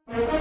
Beberapa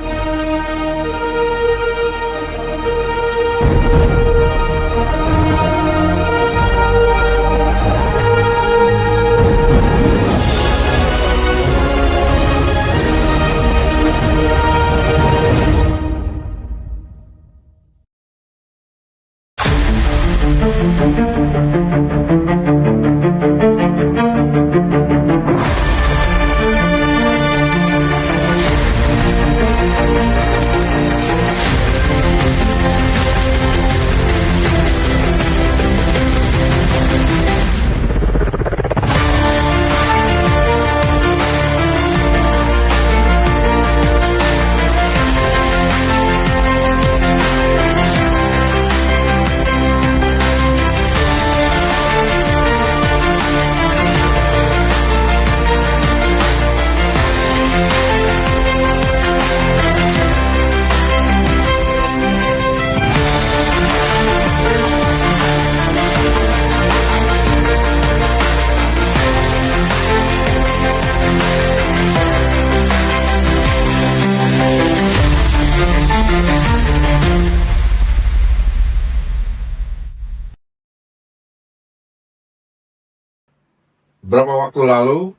waktu lalu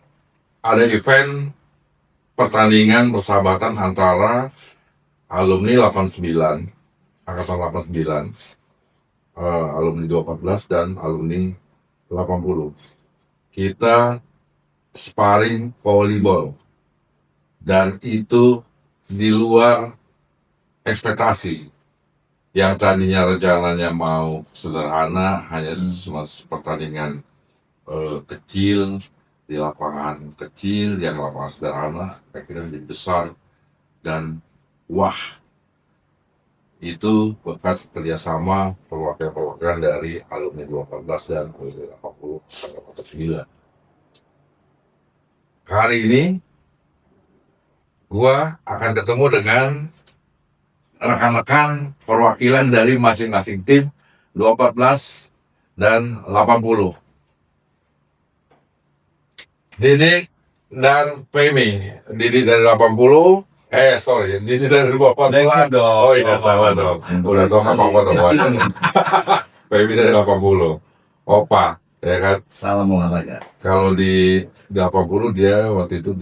ada event pertandingan persahabatan antara alumni 89, angkatan 89, alumni 214 dan alumni 80. Kita sparring volleyball dan itu di luar ekspektasi. Yang tadinya rencananya mau sederhana, hanya cuma pertandingan kecil di lapangan kecil, yang lapangan sederhana, akhirnya jadi besar. Dan wah, itu berkat kerjasama perwakilan dari alumni 214 dan alumni 80 angkatan 89. Hari ini gua akan ketemu dengan rekan-rekan perwakilan dari masing-masing tim 214 dan 80. Didi dan Femi. Didi dari 80, Didi dari 214. Oh iya, salah dong. Udah tau apa-apa dong. Femi dari 80. Opa, ya kan? Salam olahraga. Kalau di 80 dia waktu itu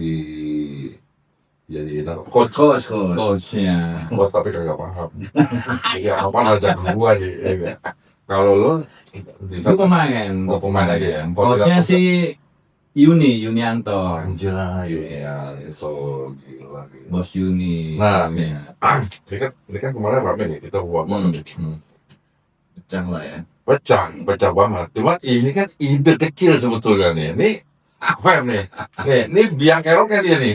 jadi coachnya. Bos tapi kagak paham. Ya apa aja gua sih. Ya. Kalau lu Itu pemain. pemain aja ya. Coachnya si Yunianto. Anjay, ya, so gila. Bos Yuni. Nah, ini kan kemarin rame nih, kita buat Pecah lah ya. pecah banget. Cuma ini kan ide kecil sebetulnya nih. Ini apa nih? Ini biang keroknya dia nih.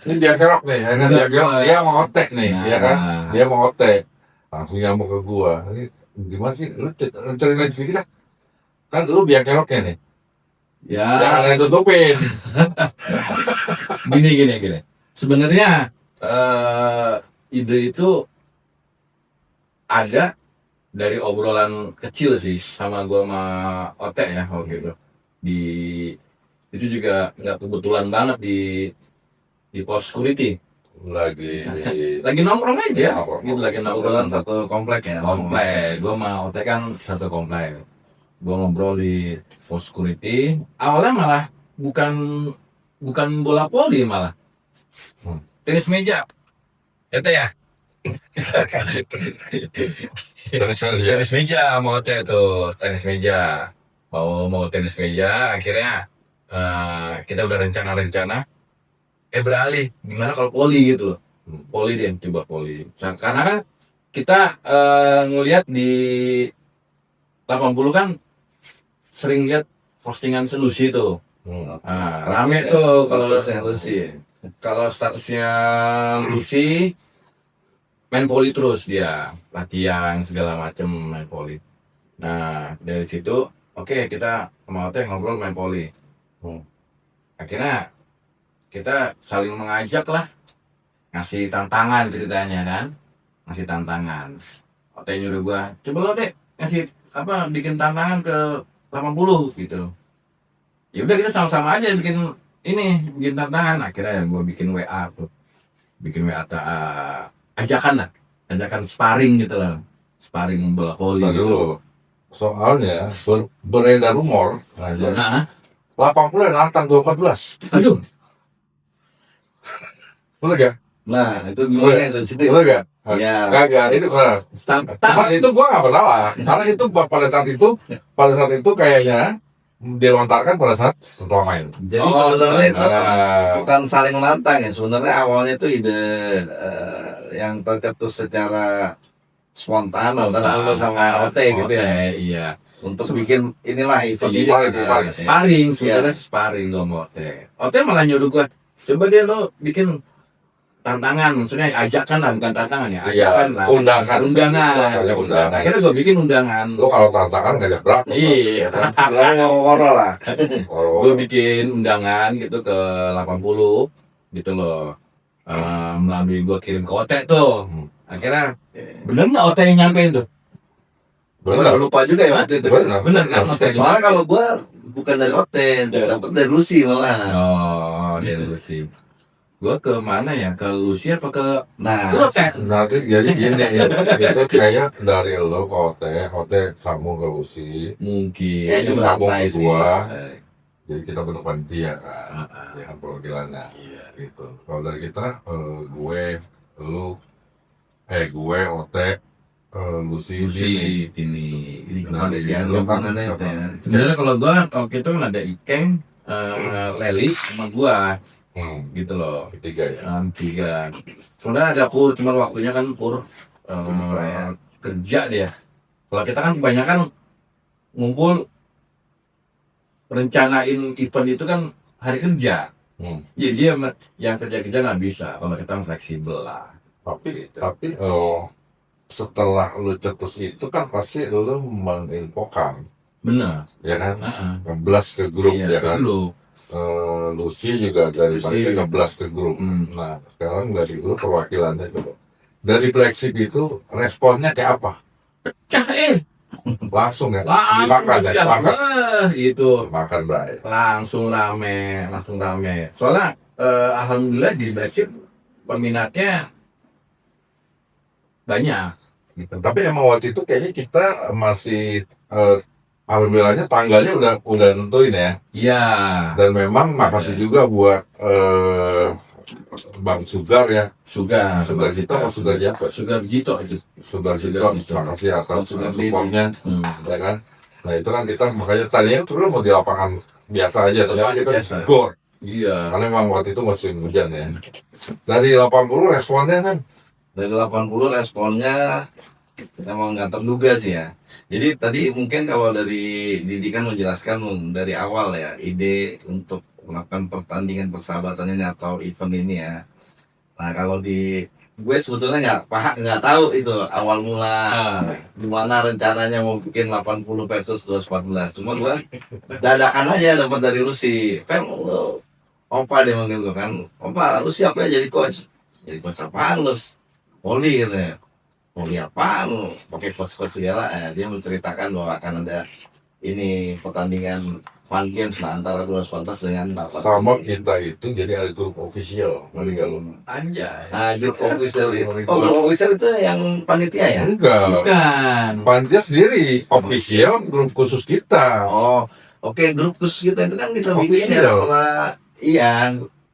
Ini biang kerok nih, ya kan? Biang kerok, dia mau otek nih, ya kan? Dia mau otek. Langsung nyambung ke gua. Ini gimana sih? Lu ceritain sedikit lah. Kan lu biang keroknya nih. Ya. Jangan tutupin. Gini. Sebenarnya ide itu ada dari obrolan kecil sih sama gua sama Otek ya waktu itu. Itu juga nggak kebetulan banget di pos security. Lagi nongkrong aja. Gitu, lagi nongkrong satu komplek ya. Komplek. Gua sama Otek kan satu komplek. Gua ngobrol di pos security. Awalnya malah bukan bola voli malah. Tenis meja. Itu ya. Tenis meja mau tenis meja. Mau tenis meja, akhirnya kita udah rencana beralih gimana kalau poli gitu. Poli deh, coba poli. Karena kan kita ngelihat di 80 kan sering lihat postingan Lucy tuh. Rame tuh kalau statusnya Lucy main poli terus, dia latihan segala macem main poli. Nah dari situ oke, kita mau ngobrol main poli. Akhirnya kita saling mengajak lah, ngasih tantangan ceritanya kan, ngasih tantangan. Ote nyuruh gua, coba lo deh ngasih bikin tantangan ke 80 gitu. Ya udah kita sama-sama aja bikin tantangan. Akhirnya gua bikin WA tuh. bikin WA ajakan sparring gitu lah, sparring bola voli Nah, gitu. dulu soalnya beredar rumor aja Nah, 80 yang nantang 214. aduh, Bener gak? Nah, itu gimana itu cerita? Bener gak? Iya. Kagak, itu saat itu gua nggak bersalah karena itu pada saat itu kayaknya dilontarkan pada saat setelah main. Jadi Oh, sebenarnya itu Nah, bukan saling menantang ya. Sebenarnya awalnya itu ide yang tercetus secara spontan antara lo sama OT gitu ya. Iya. Untuk bikin inilah event Iya, event gitu ya. sparring. Sparring, sebenarnya sparring lo sama Ote malah nyuruh gua, coba dia lo bikin tantangan, maksudnya ajakan lah, bukan tantangan ya, Iya, ajakan lah, undangan. undangan. Akhirnya gua bikin undangan. Lo kalau tantangan ngajak berat. Iya, Lo ngorok lah. gue bikin undangan gitu ke 80 gitu loh. Melalui gue kirim ke Ote tuh. Akhirnya bener nggak Ote yang nyampein tuh? Gue Bener, lupa juga ya waktu itu. Bener kan Ote? Soalnya kalau gue bukan dari OT, dapat dari Lucy malah. Oh, dari Lucy. Gue ke mana ya? Ke Lucy apa ke Nah, Ote? nanti jadi gini ya, itu kayaknya dari lo ke Ote sambung ke Lucy, Mungkin. Kayaknya Lucy sambung berantai ke sih. gua, Eh, jadi kita bentuk panitia kan, ah, ya kan perwakilannya, Iya. gitu. Kalau dari kita, gue, Ote, Lucy, ini. Nah, kepanitiaan lo kan gabungannya siapa? itu ya. Sebenarnya kalau gue waktu itu kan ada Ikeng, Leli sama gue gitu loh. Ketiga ya. Tiga. Sebenarnya ada Pur, cuma waktunya kan Pur Sibuk lah ya. kerja dia. Kalau kita kan kebanyakan ngumpul rencanain event itu kan hari kerja. Jadi dia yang kerja nggak bisa. Kalau kita kan fleksibel lah. Tapi, Gitu. setelah lu cetus itu kan pasti lu menginfokan, Benar. ya kan? Heeh. Ngeblas ke grup, ya Iya, kan? dulu. Lucy juga dari Lucy. panitia ngeblas ke grup. Hmm. Nah, sekarang dari grup perwakilannya coba. Dari flagship itu responnya kayak apa? Pecah Langsung ya? langsung Dimakan ya? pecah. Makan. Itu Makan baik. langsung rame. Soalnya alhamdulillah di Blackship peminatnya banyak. Gitu. Tapi emang waktu itu kayaknya kita masih alhamdulillahnya tanggalnya udah nentuin ya. Iya. Dan memang makasih juga buat Bang Sugar ya. Sugar Jito atau Sugar Japa? Sugar Jito itu. Sugar Jito, Sugar Jito. makasih atas Sugar supportnya, Hmm. ya kan. Nah itu kan kita makanya tadinya tuh mau di lapangan biasa aja, tapi Lapangan kita biasa. gor. Iya. Karena memang waktu itu musim hujan ya. Dari 80 responnya kan, Dari 80 responnya emang nggak terduga sih ya. Jadi tadi mungkin kalau dari Didi kan menjelaskan dari awal ya ide untuk melakukan pertandingan persahabatan ini atau event ini ya. Nah kalau di gue sebetulnya nggak tahu itu awal mula gimana rencananya mau bikin 80 versus 214. Cuma gue dadakan aja dapat dari Lucy. Lo Opa dia manggil gue kan. Opa lu siap ya jadi coach. Jadi coach apaan lu? Poli gitu ya. Poli apaan lu? Pakai coach-coach segala. Dia menceritakan bahwa akan ada ini pertandingan fun games lah antara 214 dengan 8. sama kita itu jadi ada grup official. Kalau Anjay. Nah, grup official itu. Oh, grup official itu yang panitia ya? enggak, Bukan. panitia sendiri official grup khusus kita. Oh, oke, grup khusus kita itu kan kita bikin ya Official. setelah iya.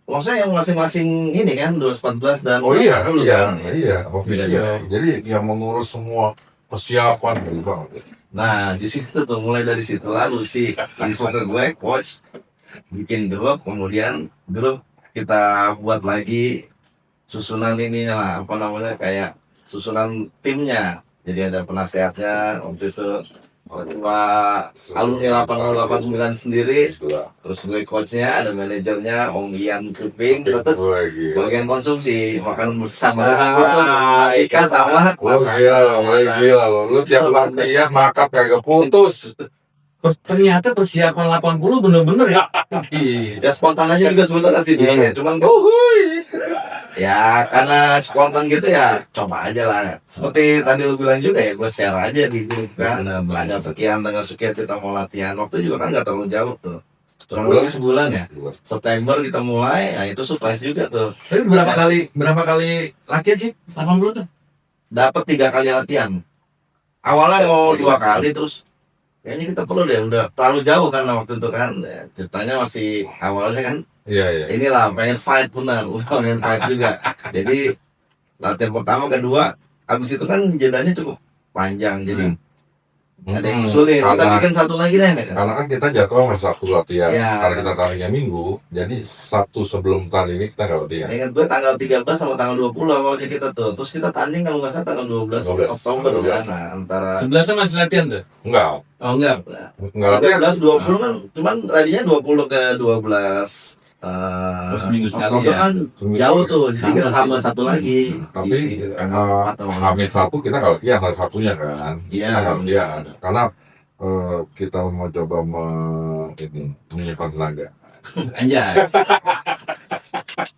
Maksudnya yang masing-masing ini kan 214 dan Oh iya, dulu iya, kan. iya, official. Beda-beda. Jadi yang mengurus semua persiapan gitu banget. Nah, di situ tuh mulai dari situ lalu si info ke gue coach bikin grup, kemudian grup kita buat lagi susunan ini lah, apa namanya kayak susunan timnya. Jadi ada penasehatnya waktu itu Pak alumni 8089 sendiri, terus gue coachnya, ada manajernya Om Ian Kuping, terus lagi. bagian konsumsi makan bersama Ika sama Lo gila lo, lu tiap latihan makan kagak putus. Ternyata persiapan 80 bener-bener ya. ya spontan aja juga sebenarnya sih dia, cuman ya karena spontan gitu ya coba aja lah, seperti tadi lu bilang juga ya gue share aja di grup kan, Benar-benar. tanggal sekian kita mau latihan, waktu juga kan nggak terlalu jauh tuh, kurang lebih sebulan ya. September kita mulai, nah itu surprise juga tuh. Tapi berapa kali latihan sih? 80 tuh. Dapat 3 kali latihan. Awalnya mau 2 kali, terus kayaknya kita perlu deh, udah terlalu jauh kan waktu itu kan. Ya, ceritanya masih awalnya kan. Iya. Inilah pengen fight benar, udah pengen fight juga. Jadi latihan pertama, kedua, habis itu kan jedanya cukup panjang, jadi ada yang sulit. Kita bikin satu lagi deh. Karena kan kita jadwal masih Sabtu latihan. Ya. Kalau kita tandingnya Minggu, jadi Sabtu sebelum tanding ini kita nggak latihan. Saya ingat gue tanggal 13 sama tanggal 20 awalnya kita tuh. Terus kita tanding kalau nggak salah tanggal 12 Oktober kan. Nah, antara 11 masih latihan tuh? Enggak. Oh enggak. Enggak latihan. 13 20 kan cuman tadinya 20 ke 12 Terus minggu sekali Oktober ya? kan jauh tuh. Jadi kita tambah satu lagi. Tapi Hamil satu kita nggak latihan hari Sabtunya kan. Iya. Kita nggak latihan. Karena kita mau coba menyimpan tenaga. Anjay.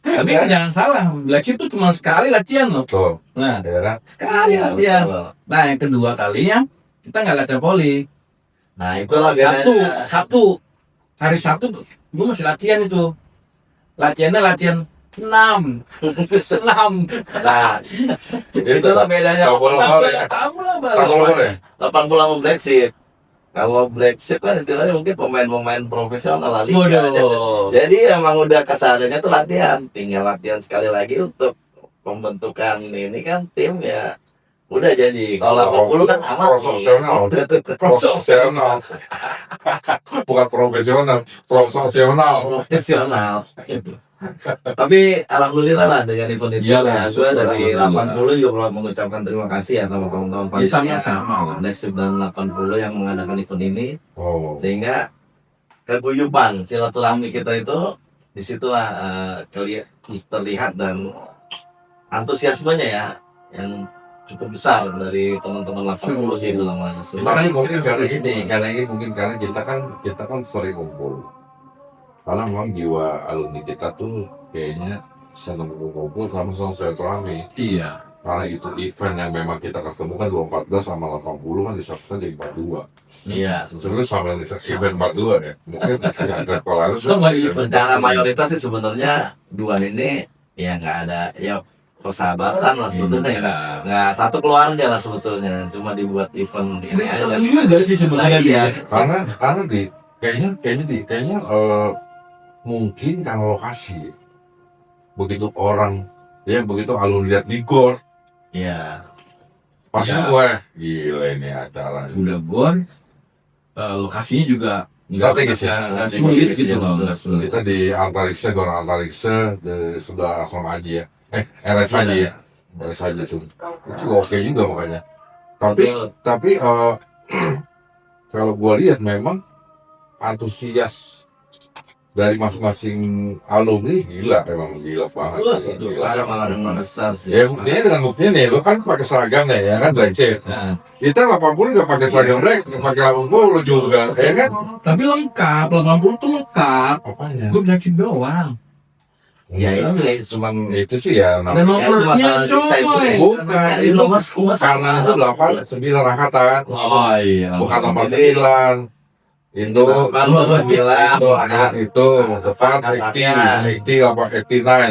Tapi jangan salah, Black Sheep tuh cuma sekali latihan loh. Tuh, Nah, daerah. sekali latihan. Nah, yang kedua kalinya kita nggak latihan poli. Nah, itulah Sabtu. Hari Sabtu gue masih latihan itu. Latihannya latihan 6. Senam. Nah, itulah bedanya. Tahu boleh. Tahu lah, Bang. Tahu boleh. 80 sama Black Sheep. Kalau Black Sheep kan istilahnya mungkin pemain-pemain profesional lah liga. Waduh. Jadi emang udah kesadarannya tuh latihan, tinggal latihan sekali lagi untuk pembentukan ini kan tim ya. Udah jadi. Kalau 80 kan amat. Profesional. Profesional. Bukan profesional, profesional. Profesional. Tapi alhamdulillah lah dengan event itu Iyalah, ya. Gue dari alhamdulillah. 80 juga perlu mengucapkan terima kasih ya sama teman-teman Ya, sama-sama. Black Sheep dan 80 yang mengadakan event ini. Oh. Sehingga keguyuban silaturahmi kita itu disitulah terlihat dan antusiasmenya ya yang cukup besar dari teman-teman 80 sih namanya. Karena mungkin karena kita kan sering kumpul. Karena memang jiwa alumni kita tuh kayaknya senang kumpul sama silaturahmi. Iya. Karena itu event yang memang kita ketemu kan 214 sama 80 kan disatukan jadi 42. Iya, Sebenarnya sama event 42 ya. Mungkin ada kepala Sama iya. secara mayoritas sih sebenarnya dua ini ya nggak ada ya persahabatan lah sebetulnya ya. Nggak satu keluarga lah sebetulnya, cuma dibuat event ini aja. juga sih sebenarnya. Iya. karena kayaknya mungkin karena lokasi begitu alun lihat di gor Iya. pasti Ya. wah gila ini acara Udah gor, lokasinya juga strategis ya. nggak sulit gitu loh. Nggak sulit. Kita di gor antariksa di sebelah Aslam Haji ya RS Haji ya RS Haji itu oke juga makanya tapi kalau gua lihat memang antusias dari masing-masing alumni gila banget. Wah, Gila. itu Pengalaman besar sih. Ya buktinya nih, lo kan pakai seragam ya kan Black Sheep. Nah, Kita 80 nggak pakai seragam Black, pakai 80 juga, ya kan? tapi lengkap, 80 tuh lengkap. Apanya? Gue Black Sheep doang. Ya itu ya cuma Itu sih ya. Dan nomornya coy. Bukan, itu itu mas kanan itu 89 angkatan, Oh iya. bukan 89. Itu itu depan 89.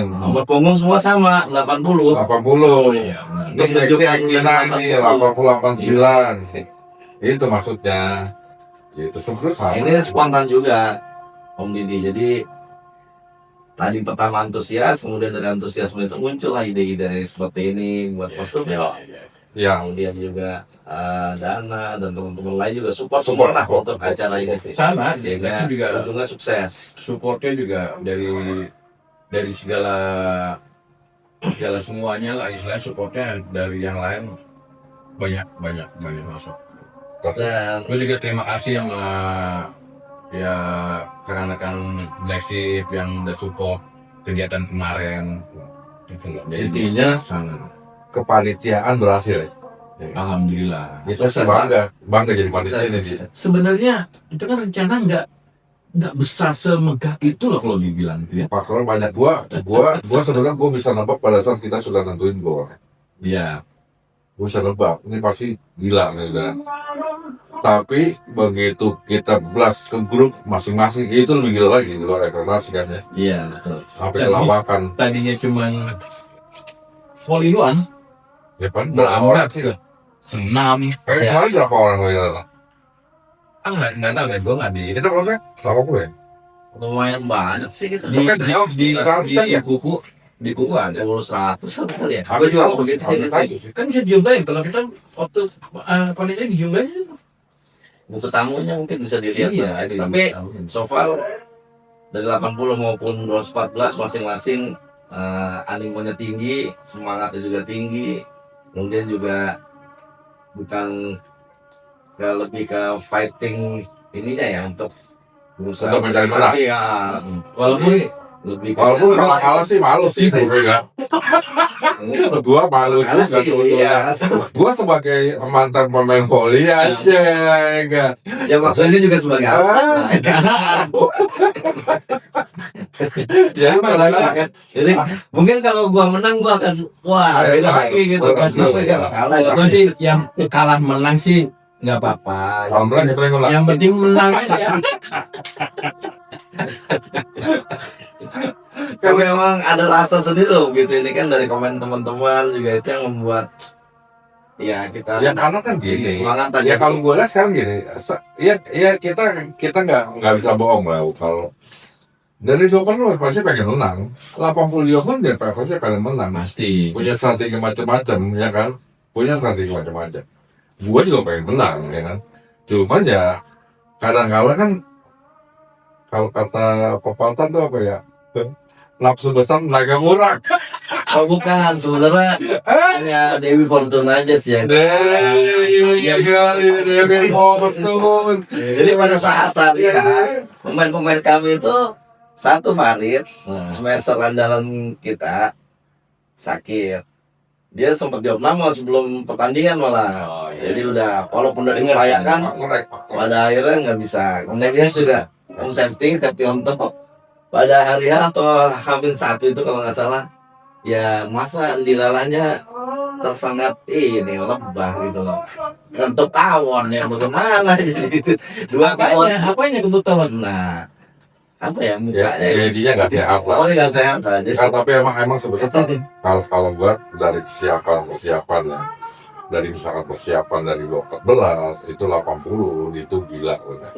nomor punggung semua sama 80. 80. Iya. Ini tunjukin 89. Itu maksudnya. Itu sebenarnya Ini spontan juga Om Didi. Jadi tadi pertama antusias, kemudian dari antusiasme itu muncullah ide-ide seperti ini buat kostum ya. ya. Kemudian juga Dana dan teman-teman lain juga support semua lah untuk acara ini sih. Sama sih, Black Sehingga Sheep juga ujungnya sukses. supportnya juga dari segala semuanya lah, istilahnya supportnya dari yang lain banyak masuk. Dan Gue juga terima kasih sama ya rekan-rekan Black Sheep yang udah support kegiatan kemarin. Gitu loh. Jadi Intinya kepanitiaan berhasil ya. alhamdulillah. Kita sih bangga jadi panitia ini. Sebenarnya itu kan rencana nggak besar semegah itu loh kalau dibilang gitu ya. Faktornya banyak. Gua sebenarnya gua bisa nebak pada saat kita sudah nentuin gol. Iya. Gua bisa nebak. Ini pasti gila nih udah. Tapi begitu kita blast ke grup masing-masing itu lebih gila lagi di luar ekspektasi kan ya. Iya, betul. Sampai lawakan. Tadinya cuman volley doang, Ya kan? melambat ke senam. Kemarin berapa orang lo yang Nggak tahu kan, gue nggak di itu berapa? 80 ya? Lumayan banyak sih gitu. di Kan jauh di Randstad ya? di kuku ada. 100 kali ya. Habis Gue juga satu, begitu. habis satu sih. Kan bisa dijumlahin kalau kita waktu panitia dijumlahin itu. Buku tamunya mungkin bisa dilihat. Iya, lah. ada. Tapi so far dari 80 maupun 214 masing-masing animonya tinggi, semangatnya juga tinggi. Kemudian juga bukan lebih ke fighting ininya ya untuk berusaha Untuk mencari menang. Tapi ya Walaupun lebih ke Walaupun kalau kalah sih malu sih gue kan. Gua malu Kalah juga sih, sebetulnya. iya. Gua sebagai mantan pemain volley aja enggak. Ya maksudnya juga sebagai alasan. Ya Kan. Jadi mungkin kalau gua menang gua akan wah beda lagi gitu. Tapi kalau kalah Kalau sih yang kalah menang sih nggak apa-apa. alhamdulillah kita yang ulang. Yang penting menang aja. kan memang ada rasa sendiri loh gitu ini kan dari komen teman-teman juga itu yang membuat ya kita Ya karena kan jadi gini. semangat aja. Ya kalau gue lihat sekarang gini, ya kita nggak bisa bohong lah kalau dari Joker lu pasti pengen menang. 80 pun dia pasti pengen menang. Pasti. Punya strategi macam-macam ya kan, punya strategi macam-macam. Gue juga pengen menang ya kan. Cuman ya kadang-kala kan kalau kata pepatah tuh apa ya? Nafsu besar tenaga kurang. Oh bukan sebenarnya hanya Dewi Fortuna aja sih yang jadi pada saat tadi ya pemain-pemain kami itu satu Farid semester andalan kita sakit. Dia sempat jawab nama sebelum pertandingan malah. Jadi udah walaupun udah diupayakan pada akhirnya nggak bisa. Kemudian dia sudah safety on top. Pada hari H atau H-1 itu kalau nggak salah ya masa dilalanya tersengat ini lebah gitu loh. Kentut tawon ya bagaimana jadi itu dua tawon. Apanya kentut tawon? Nah apa ya Ya, mukanya intinya nggak sehat lah. pokoknya nggak sehat aja. Tapi emang sebetulnya kalau buat dari persiapan ya, dari misalkan persiapan dari 14 itu 80 itu gila udah.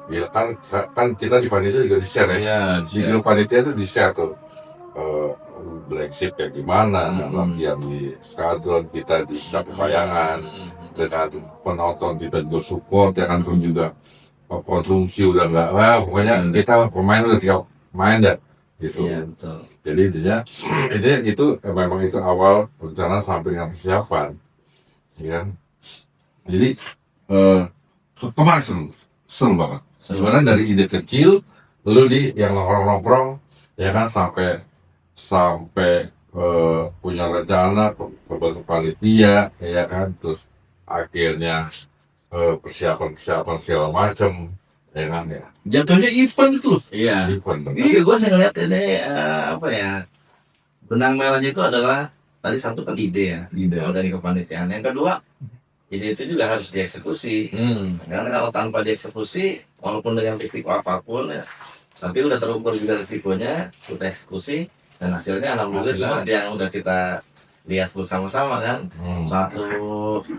Gila kan kita di panitia juga di share ya. Di grup panitia itu di share tuh black sheep kayak gimana, latihan di skadron kita di pewayangan dengan penonton kita juga support ya kan, terus juga konsumsi udah nggak, pokoknya kita pemain udah tinggal main dah gitu. Iya betul. Jadi intinya itu memang itu awal rencana sampai dengan persiapan, ya kan? Jadi kemarin seru banget. Sebenarnya dari ide kecil, lu yang nongkrong ya kan sampai punya rencana ke panitia ya kan, terus akhirnya persiapan segala macam ya kan ya. Jatuhnya event itu loh. Iya. Event bener. Tapi gue sih ngeliat ini apa ya benang merahnya itu adalah tadi satu kan ide ya, kalau dari kepanitiaan. Yang kedua ide itu juga harus dieksekusi. Karena kalau tanpa dieksekusi, walaupun dengan risiko apapun ya, tapi udah terukur juga risikonya, kita eksekusi dan hasilnya alhamdulillah seperti yang udah kita lihat bersama-sama kan. Satu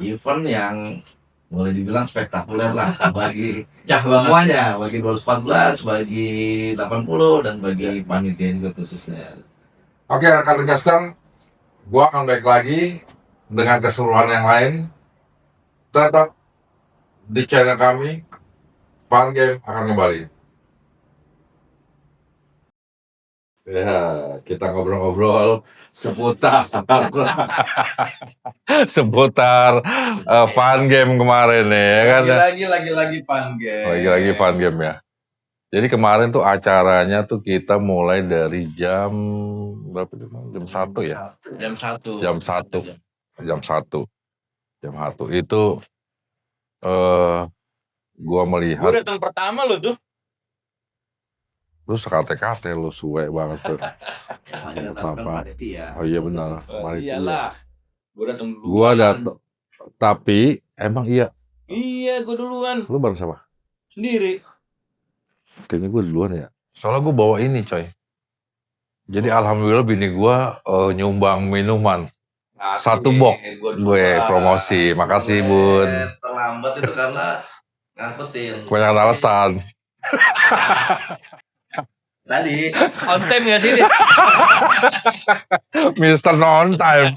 event yang boleh dibilang spektakuler lah bagi semuanya, bagi 214, bagi 80 dan bagi panitia juga khususnya. Oke rekan-rekan sekalian, gua akan balik lagi dengan keseruan yang lain. Tetap di channel kami, Fun Game akan kembali. Ya, kita ngobrol-ngobrol seputar Fun Game kemarin nih, ya kan? Lagi Fun Game. Lagi Fun Game ya. Jadi kemarin tuh acaranya tuh kita mulai dari jam berapa? Jam 1 ya? Jam 1. Jam 1 itu gua melihat. Gue datang pertama lo tuh. Lu sekate-kate lu suwe banget tuh. Apa? Oh iya benar. Iyalah. Gue datang dulu. Gua datang, tapi emang iya Iya, gue duluan. Lu bareng siapa? Sendiri. Kayaknya gue duluan ya. Soalnya gue bawa ini coy. Jadi alhamdulillah bini gue nyumbang minuman. Satu box. Gue promosi. Makasih bun. Terlambat itu karena ngangkutin. Banyak alasan. Tadi Konten gak sih dia? Mister Non Time.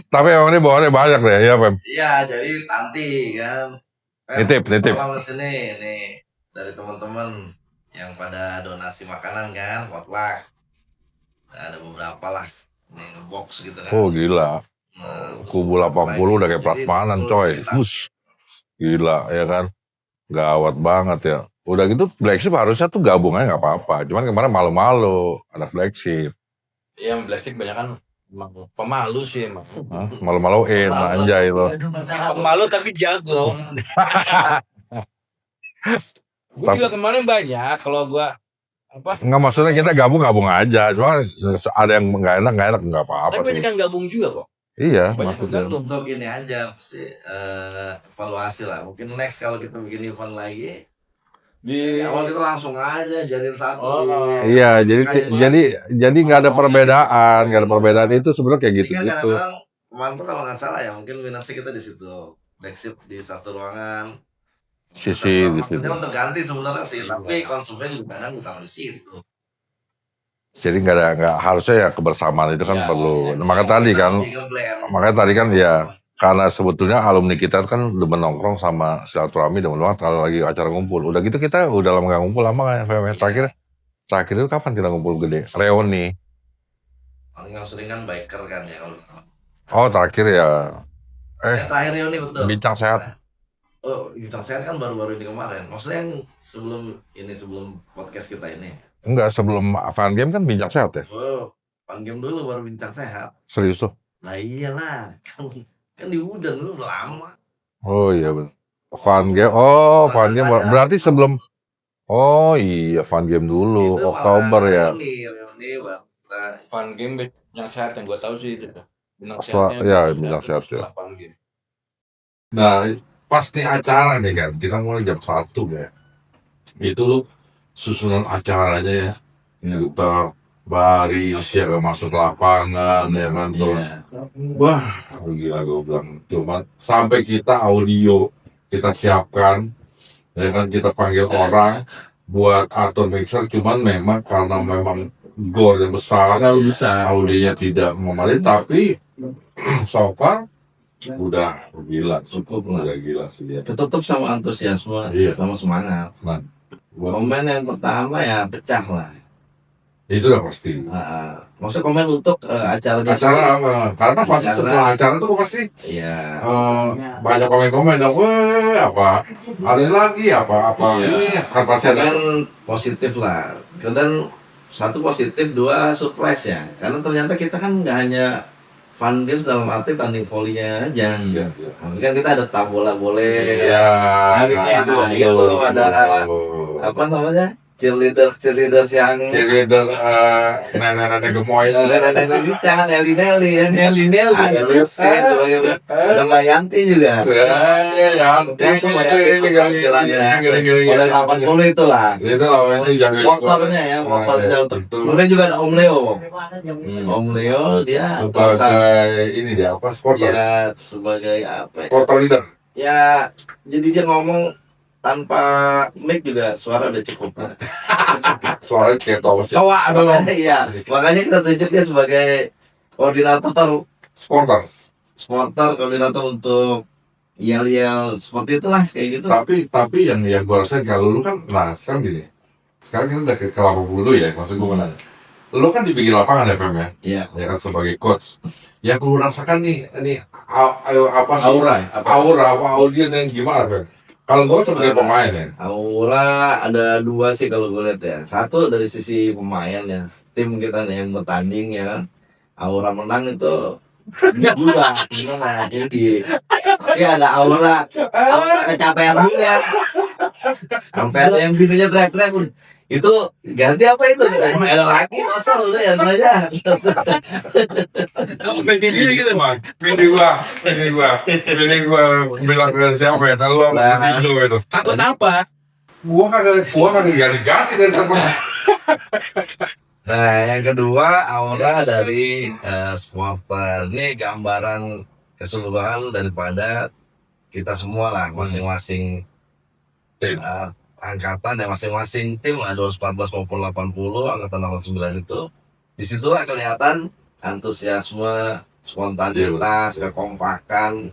Tapi emang ini bawaannya banyak deh ya Pem. iya jadi nanti kan. Nitip. Tolong kesini nih dari teman-teman yang pada donasi makanan kan, potluck. Nah, ada beberapa lah nih ngebox gitu kan. Oh gila. Kubu 80 udah kayak prasmanan coy. Bus. Gila ya kan. Gawat banget ya. Udah gitu Black Sheep harusnya tuh gabung aja gak apa-apa. Cuman kemarin malu-malu ada Black Sheep. Iya, Black Sheep banyak kan emang pemalu sih emang. Malu-maluin anjay lo. Pemalu tapi jago. Gue juga kemarin banyak kalau gue Enggak maksudnya kita gabung aja. Cuma ada yang gak enak gak apa-apa tapi sih. kan gabung juga kok. Iya Banyak maksudnya. yang Untuk ini aja pasti evaluasi lah. Mungkin next kalau kita bikin event lagi, di awal kita langsung aja jadiin satu. Iya, jadi nggak ada perbedaan, itu sebenarnya kayak gitu. Kan kadang-kadang kemarin tuh kalau nggak salah ya mungkin minusnya kita di situ, Black Sheep di satu ruangan. Sisi di situ. Maksudnya untuk ganti sebenarnya sih, tapi konsumen juga kan utama di situ. Jadi nggak harusnya ya kebersamaan itu kan Iya, perlu. iya. Makanya tadi kan ya karena sebetulnya alumni kita kan demen nongkrong sama silaturahmi demen banget kalau lagi acara ngumpul. Udah gitu kita udah lama nggak ngumpul lama kan ya. Terakhir itu kapan kita ngumpul gede? Reuni. Paling yang sering kan biker kan ya kalau. Oh terakhir ya. Terakhir reuni betul. Bincang sehat. Oh, Bincang sehat kan baru-baru ini kemarin. Maksudnya yang sebelum podcast kita ini. Enggak, sebelum Fun Game kan bincang sehat ya? Oh, Fun Game dulu baru bincang sehat. Serius tuh? Nah iyalah, kan di Udan dulu udah lama. Oh iya benar. Fun Game berarti sebelum. Oh iya Fun Game dulu Itu Oktober ya. Reuni, Fun Game yang sehat yang gue tahu sih itu. Bincang sehat ya. Nah pasti acara nih kan, kita mulai jam 1 ya. Itu susunan acaranya ya. Kita baris ya masuk lapangan ya kan terus. Wah gila gue bilang. Cuma sampai kita audio kita siapkan. Ya kan kita panggil orang buat atur mixer. Cuman memang karena memang gore besar. Audionya tidak memadai tapi so far udah gila, cukup lah. Udah gila sih ya. Ketutup sama antusiasme, sama semangat. Komen yang pertama ya pecah lah. Itu udah pasti. Maksudnya komen untuk acara apa? Karena pasti setelah acara itu pasti banyak komen dong. Apa? Ada lagi apa? Ini kan pasti ada. Kan positif lah. Dan satu positif, dua surprise ya. Karena ternyata kita kan nggak hanya Fun Games dalam arti tanding volley-nya aja. Kan kita ada tabola boleh. Itu ada apa namanya? Cheerleaders yang nenek gemoy. Nenek Lican, Nelly ya. Ada Lupsi sebagai ada Mbak Yanti juga. Oleh 80 itulah. Itu namanya motornya untuk. Kemudian juga ada Om Leo. Om Leo dia sebagai ini dia apa supporter? Ya sebagai apa? Supporter leader. Ya jadi dia ngomong tanpa mic juga suara udah cukup. Suara kayak tawa ada. Iya, makanya kita tunjuk dia sebagai koordinator supporter koordinator untuk yel seperti itulah kayak gitu. Tapi yang gue rasain kalau lu kan sekarang gini. Sekarang kita udah ke Kelapa Bulu ya, maksud gue mana? Lu kan di pinggir lapangan ya, Pem ya? Iya. Ya kan sebagai coach. Yang lu rasakan nih aura audiens yang gimana, Pem? Kalau gue sebagai pemain ya. Aura ada dua sih kalau gue lihat ya. Satu dari sisi pemain ya, tim kita nih yang bertanding ya kan. Aura menang itu gimana? Jadi tapi ada aura kecapean juga. Sampai ada yang bininya teriak-teriak, itu ganti apa itu? Ada lagi kosong lu ya nanya. Ini gitu bang, ini gua bilang ke siapa ya? Kalau Nah. lu itu, Takut apa? gua kagak ganti dari sana. Nah, yang kedua aura dari supporter. Ini gambaran keseluruhan daripada kita semua lah, masing-masing Tim. angkatan dan masing-masing tim lah, 214 maupun 80 angkatan 89 itu. Disitulah kelihatan antusiasme, spontanitas, kekompakan.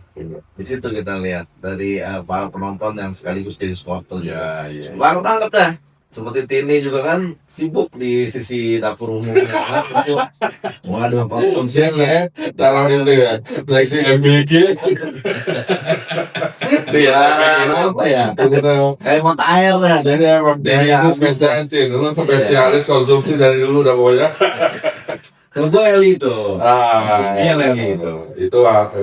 Di situ kita lihat dari para penonton yang sekaligus jadi supporter. Ya, iya. Baru tangkap dah. Seperti Tini juga kan sibuk di sisi dapur umumnya kan. Waduh, konsumsinya Dalam itu ya, seksi MBG. ya apa ya? Kayak mata air lah. Jadi emang dia itu spesialis, dulu spesialis konsumsi dari dulu udah pokoknya. Kalau gue Eli tuh. Iya Eli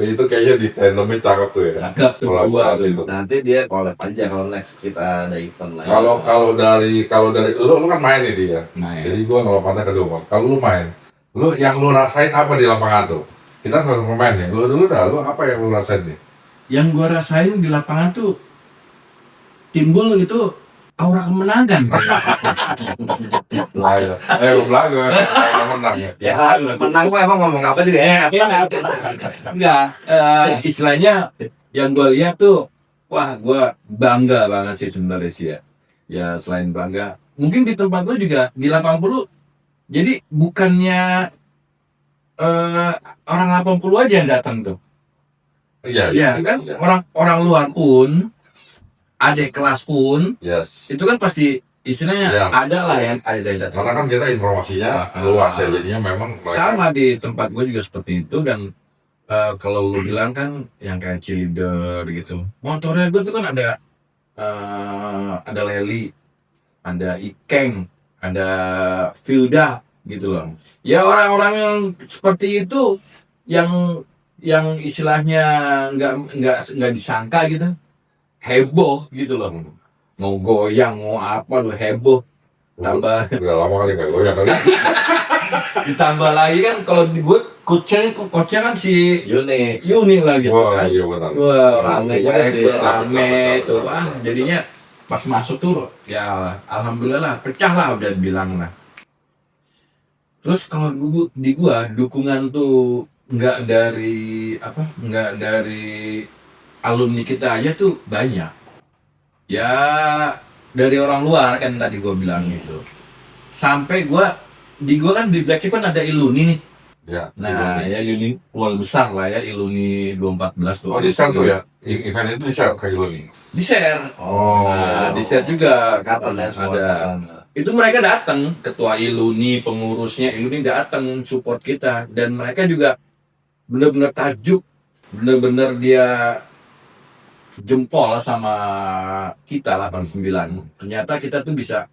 itu kayaknya di tandemin cakep tuh ya. Cakep tuh gua Kolaborasi tuh. itu. Nanti dia collab aja kalau next kita ada event lagi. Kalau dari lu kan main nih dia. Nah, ya. Jadi gua ngelompatnya ke dua. Kalau lu main, yang lu rasain apa di lapangan tuh? Kita sebagai pemain ya. Lu apa yang lu rasain nih? Yang gue rasain di lapangan tuh timbul gitu aura kemenangan. Belaga, menang ya. Ya, menang mah emang ngomong apa juga enak. Enggak, istilahnya yang gue lihat tuh, wah gue bangga banget sih sebenarnya sih ya. Ya selain bangga, mungkin di tempat lu juga di 80, jadi bukannya orang 80 aja yang datang tuh. Iya, Kan orang luar pun, adik kelas pun, yes. itu kan pasti istilahnya Ya. ada lah yang ada yang datang. Karena kan kita informasinya luas ya, jadinya memang Sama di tempat gue juga seperti itu. Dan kalau lu bilang kan yang kayak cheerleader gitu, motornya gue tuh kan ada Leli, ada Ikeng, ada Filda gitu loh. Ya orang-orang yang seperti itu yang istilahnya nggak disangka gitu, heboh gitu loh, mau goyang mau apa lo heboh, tambah udah lama kali nggak goyang kali. ditambah lagi kan kalau dibuat coachnya kan si Yuni. Yuni lah gitu Wah, kan. iya benar. Wah, Rame juga tuh ya. rame Betul, tuh. betul, Wah, betul. jadinya pas masuk tuh ya alhamdulillah pecah lah udah bilang lah. Terus kalau di gua dukungan tuh nggak dari alumni kita aja tuh banyak. Ya dari orang luar kan tadi gua bilang gitu. Sampai di gua kan di Black Sheep kan ada Iluni nih. Ya. Nah, ya Iluni keluarga besar lah ya, Iluni 214 tuh. Oh di share tuh ya, event itu di share kayak lu nih. Di share. Oh. Nah, di share juga Angkatan ya semua. ada. Itu mereka datang, ketua Iluni, pengurusnya Iluni datang support kita, dan mereka juga benar-benar tajuk, benar-benar dia jempol sama kita 89. Ternyata kita tuh bisa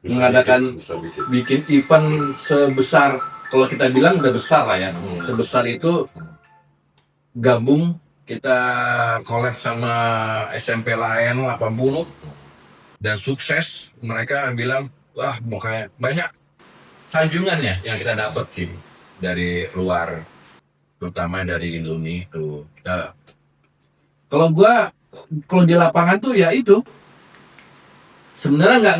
mengadakan bisa bikin. bikin event sebesar, kalau kita bilang udah besar lah ya, sebesar itu gabung kita collab sama SMP lain 80 dan sukses. Mereka bilang wah pokoknya banyak sanjungan ya yang kita dapat sih dari luar, terutama dari Indonesia tuh. Kalau di lapangan tuh ya itu sebenarnya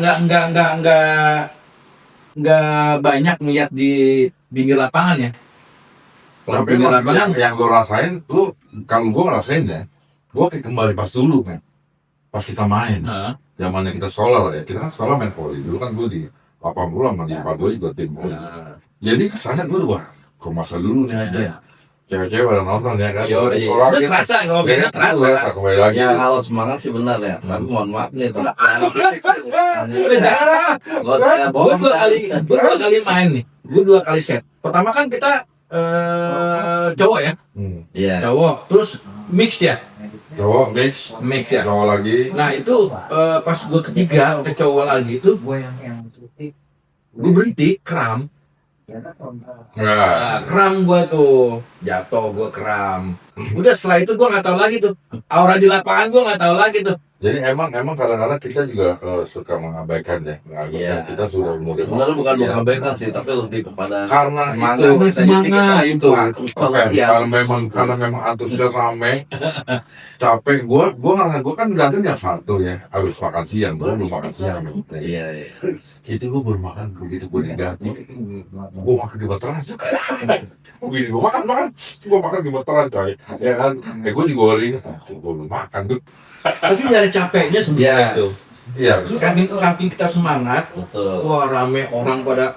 nggak banyak melihat di pinggir lapangan ya. Kalau Tapi pinggir emang lapangan yang lu rasain tuh, kalau gua ngerasain ya, gua kayak kembali pas dulu kan, pas kita main, zamannya kita sekolah lah ya, kita kan sekolah main volley, dulu kan gua di 80 sama di 42 juga tim volley. Jadi kesana gua wah, ke masa dulu nih aja, cewek-cewek pada nonton ya kan, sekolah itu kita, terasa kalau ya beda kan, terasa. kembali lagi. Ya kalau semangat sih benar ya, tapi mohon maaf nih Udah jangan salah. Gak saya Gue bohong. dua kali main nih. Gue 2 kali set. Pertama kan kita cowok ya, Iya. cowok. Terus mix ya, Cowok mix ya. cowok lagi. Nah itu pas gue ketiga ke cowok lagi itu, gue berhenti kram. Nah, Nah, kram gue tuh jatuh, gue kram. Udah setelah itu gue nggak tahu lagi tuh. Aura di lapangan gue nggak tahu lagi tuh. Jadi emang kadang-kadang kita juga suka mengabaikan ya, Iya. kita sudah mulai Sebenarnya bukan ya. mengabaikan sih, tapi lebih kepada Karena semangat. itu Kita jadi semangat kita itu. iya. Karena memang antusias rame, capek. Gua kan datang jam 1 ya, habis makan siang. Gua belum makan siang. Iya, iya. Itu gua baru makan begitu gua diganti. Gua makan di veteran. Begini gua makan di veteran coy. Ya kan, gua digoreng. Gua belum makan tuh. Tapi nggak ada capeknya Iya. sebenarnya itu. Iya. Saking kita semangat, Betul. wah rame orang pada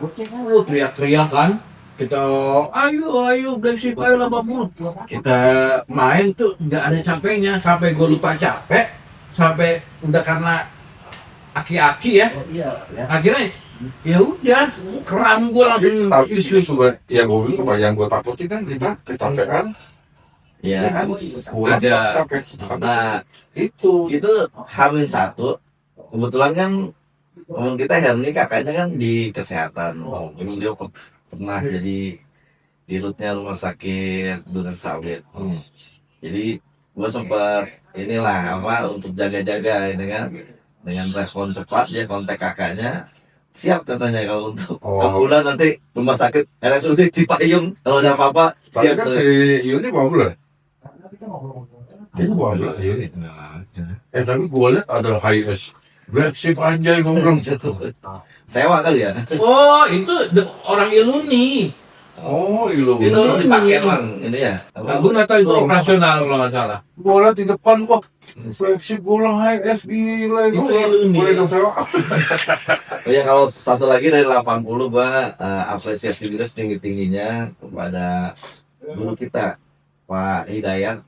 teriak-teriak kan. Kita ayo Persib ayo 80. Kita main tuh nggak ada capeknya sampai gue lupa capek, sampai udah karena aki-aki ya. Iya, ya. Akhirnya ya udah kram gue langsung Tapi yang gue bilang, yang gue takutin kan kita kecapean. Iya. kan Ada. capek. Nah, Itu itu H-1. Kebetulan kan teman kita Herni kakaknya kan di kesehatan. Jadi dia pernah jadi dirutnya rumah sakit Duren Sawit. Jadi gua sempat inilah apa untuk jaga-jaga ini kan, dengan respon cepat dia kontak kakaknya, siap katanya kalau untuk ambulan nanti rumah sakit RSUD Cipayung kalau ada apa-apa tapi siap kan tuh. si Yuni bawa bulan. Itu bawa bulan Yuni. Tapi gue lihat ada HIS Persib anjay ngomong. Sewa kali ya. Oh itu orang Iluni. Oh ilu. Itu dipakai emang ini ya. Nah, gue nggak tahu itu operasional kalau nggak salah. Gue lihat di depan wah Persib bola HIS gila. Itu Iluni. Boleh dong sewa. Oh ya, kalau satu lagi dari 80 gua apresiasi juga setinggi-tingginya kepada guru kita Pak Hidayat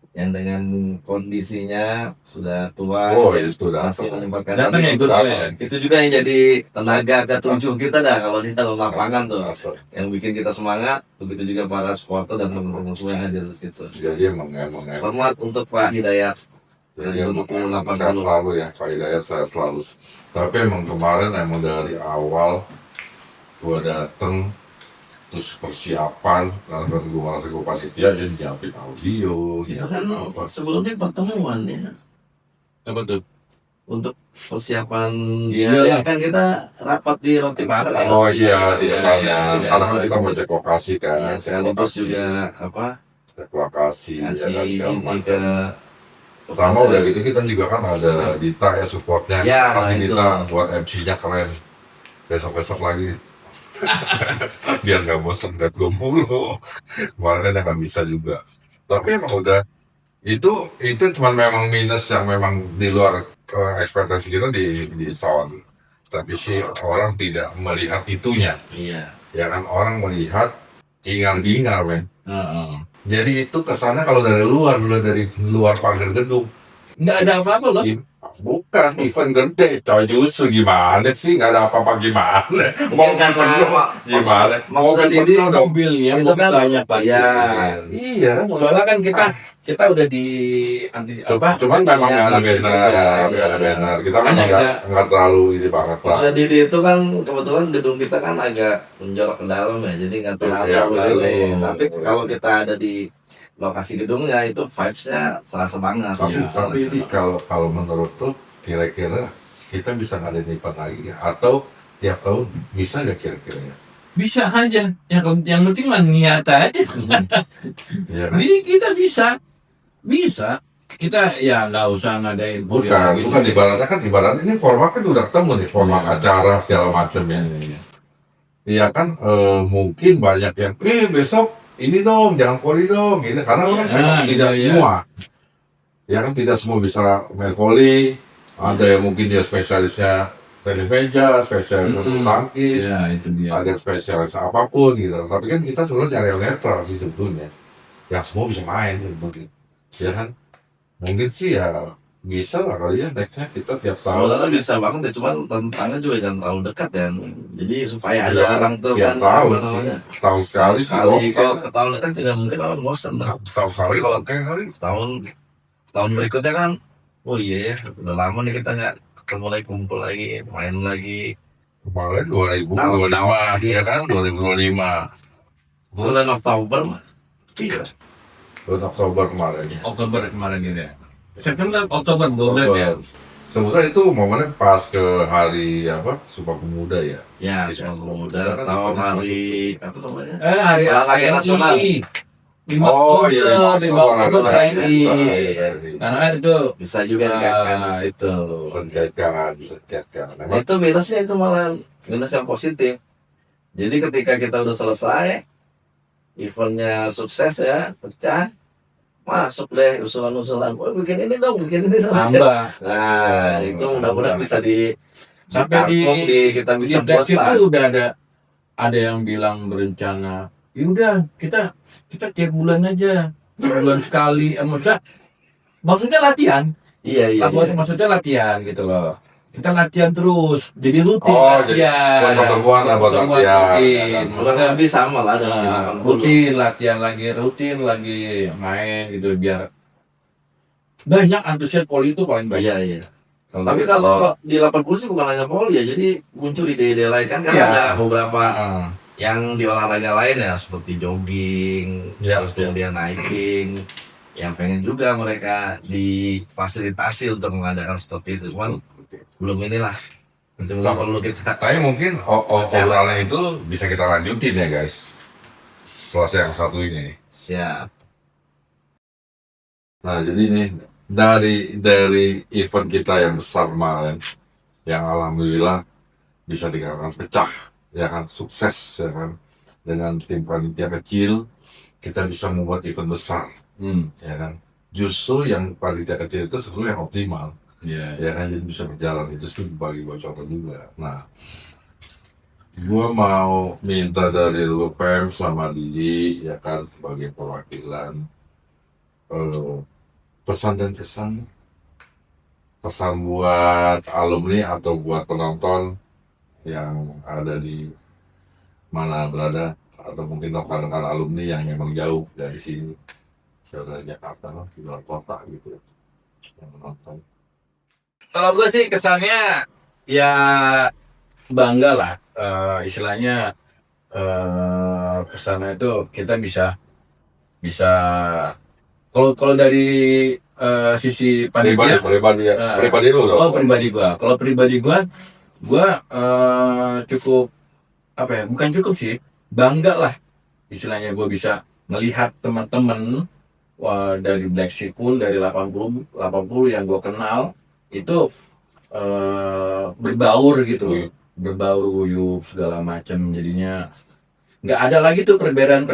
yang dengan kondisinya sudah tua Oh itu dah. masih menyempatkan Datang ya diri. ikut saya. Itu juga yang jadi tenaga ketujuh kita dah kalau di dalam lapangan tuh, yang bikin kita semangat. Begitu juga para supporter dan teman-teman semua yang hadir di situ. Jadi emang. Hormat untuk Pak Hidayat. Jadi emang saya selalu ya Pak Hidayat saya selalu. Tapi emang kemarin emang dari awal gue dateng terus persiapan karena kan gue merasa gue panitia jadi nyiapin audio Itu kan sebelumnya pertemuan ya. Apa tuh? Untuk persiapan Iya. dia kan kita rapat di Roti Bakar ya. oh iya Iya, karena kan kita mau cek lokasi kan Ya, sekaligus juga apa cek lokasi ya ngasih kan segala ini macam. ke Sama udah gitu kita juga kan ada Dita ya supportnya Ya, kasih itu. Dita buat MC-nya keren besok lagi biar nggak bosan lihat gue mulu kemarin kan nggak bisa juga tapi emang udah itu cuma memang minus yang memang di luar ekspektasi kita di sound tapi sih orang tidak melihat itunya iya. ya kan orang melihat hingar-bingar men Heeh. jadi itu kesannya kalau dari luar pagar gedung Nggak ada apa-apa loh. bukan event gede coy justru gimana sih nggak ada apa-apa gimana Mungkin karena gimana maksud ini Mobilnya itu kan banyak banget. ya. iya Soalnya kan kita udah di apa? cuman memang Ya, nggak ada sampai banner juga, nggak ada iya. banner kita Kan memang ada. nggak terlalu ini banget lah Maksudnya Didi itu kan kebetulan gedung kita kan agak menjorok ke dalam ya, jadi nggak terlalu Iya, ini. betul. Tapi kalau kita ada di lokasi gedungnya itu vibes-nya terasa banget. tapi ini kalau menurut tuh kira-kira kita bisa ngadain event lagi atau tiap tahun bisa nggak kira-kira ya? Bisa aja. Yang penting mah niat aja. Iya kan? Jadi kita bisa. Kita ya nggak usah ngadain bukan ibaratnya ini format kan udah ketemu nih format Iya. acara segala macam ya iya kan mungkin banyak yang besok ini dong jangan volley dong ini karena kan memang tidak iya. semua ya kan tidak semua bisa main volley ada yang mungkin dia spesialisnya tenis meja spesialis bulu tangkis Ya itu dia. ada yang spesialis apapun gitu tapi kan kita sebenarnya nyari yang netral sih sebetulnya yang semua bisa main sebetulnya ya kan mungkin sih ya bisa lah kali ya nextnya kita tiap tahun Sebenarnya bisa banget ya, cuman rentangnya juga jangan terlalu dekat ya. Jadi supaya ada Ya, orang tuh tiap kan tahun apa sih namanya, setahun sekali sih sekali oke kalau lah. ke tahun dekat juga mungkin orang bosan lah. Setahun sekali kalau oke kali Tahun berikutnya kan, oh iya ya, udah lama nih kita nggak ketemu lagi, kumpul lagi, main lagi. kemarin 2025 ya kan 2025 Bulan Oktober mah. Iya. bulan Oktober kemarin. Oktober kemarin gitu ya. September, Oktober, 2 bulan ya. Sebetulnya itu momennya pas ke hari Sumpah Pemuda ya. Ya, Sumpah Pemuda atau hari apa namanya? Hari Olahraga nasional. 5 Oh iya, Oktober, 5 Oktober TNI. Karena kan itu Bisa juga dikaitkan di situ. Bisa dikaitkan. Nah, itu minusnya itu malah minus yang positif. Jadi ketika kita udah selesai, eventnya sukses ya, pecah, masuk deh usulan-usulan. Oh, bikin ini dong. tambah. Nah, itu mudah-mudahan bisa Sampai kita di bisa buat Brexit lah. itu udah ada yang bilang berencana, ya udah kita tiap bulan aja, sebulan sekali. Maksudnya latihan. Iya. Maksudnya latihan gitu loh. Kita latihan terus, jadi rutin jadi latihan. buat latihan. Rutin. Kurang lebih sama lah dengan Nah, 80. rutin lagi main gitu biar banyak antusias poli itu paling banyak. Iya. Tapi kalau di 80 sih bukan hanya poli ya, jadi muncul ide-ide lain kan Iya. ada beberapa Ah, yang di olahraga lain ya seperti jogging, Iya, terus kemudian hiking, yang pengen juga mereka difasilitasi untuk mengadakan seperti itu, cuman belum inilah, itu mungkin perlu kita. Tapi mungkin obrolan itu bisa kita lanjutin ya guys. Setelah yang satu ini. Siap. Nah jadi nih dari event kita yang besar kemarin, yang alhamdulillah bisa dikatakan pecah, ya kan, sukses ya kan, dengan tim panitia kecil kita bisa membuat event besar, ya kan. Justru yang panitia kecil itu sebenarnya yang optimal, ya kan, jadi bisa berjalan. Itu sih bagi bocoran juga. Nah, gua mau minta dari lu Pem sama Didi ya kan sebagai perwakilan, pesan dan pesan buat alumni atau buat penonton yang ada di mana berada, atau mungkin rekan-rekan alumni yang memang jauh dari sini, dari Jakarta lah, di luar kota gitu yang menonton. Kalau gue sih kesannya ya bangga lah, istilahnya kesana itu kita bisa kalau dari sisi panitia. Pribadi lu dong. Oh, pribadi gua. Kalau pribadi gua cukup bukan cukup sih, bangga lah istilahnya gua bisa melihat teman-teman dari Black Sheep pun dari 80 yang gua kenal itu berbaur gitu, berbaur guyup segala macam, jadinya nggak ada lagi tuh perbedaan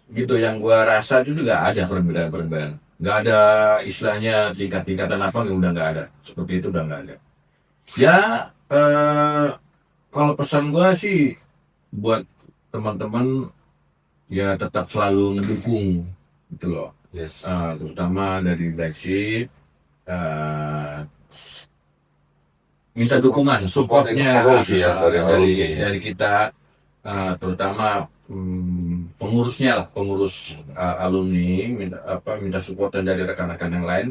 gitu. Yang gua rasa itu juga ada perbedaan, nggak ada istilahnya tingkat-tingkatan udah nggak ada, seperti itu udah nggak ada ya. Kalau pesan gua sih buat teman-teman ya tetap selalu ngedukung gitu loh. Yes. Terutama dari Black Sheep, minta dukungan, supportnya terus ya dari kita, terutama pengurusnya lah, pengurus alumni, minta supportan dari rekan-rekan yang lain,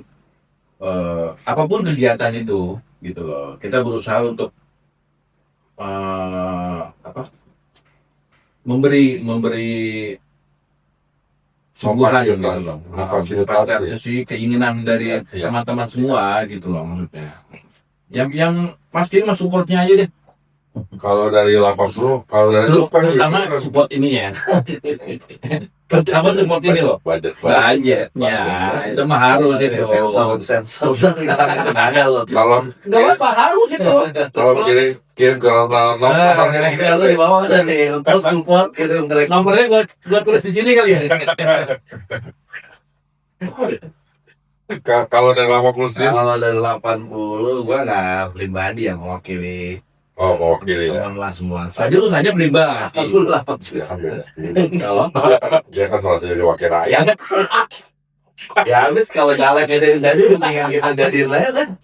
apapun kegiatan itu gitu loh. Kita berusaha untuk memberi sungguhan gitu loh, memfasilitasi keinginan dari teman-teman semua gitu loh, maksudnya. Yang pasti mah supportnya aja deh. Kalau dari 80, kalau dari lu terutama support ini ya. Terutama support ini loh. Budgetnya itu mah harus itu. Sensor itu nggak ada loh. Kalau Nggak apa harus itu. kalau kirim ke Nomornya lu di bawah ada nih, terus support kirim ke Nomornya gua tulis di sini kali ya. kalau dari 80 sendiri, Kalau dari 80 gua nggak pribadi yang mewakili mewakili ya. teman lah semua. Tadi lu saja pribadi. Aku 80. Dia kan beda. Kalau Dia kan harus jadi wakil rakyat. ya habis kalau caleg jadi mendingan kita jadi lain.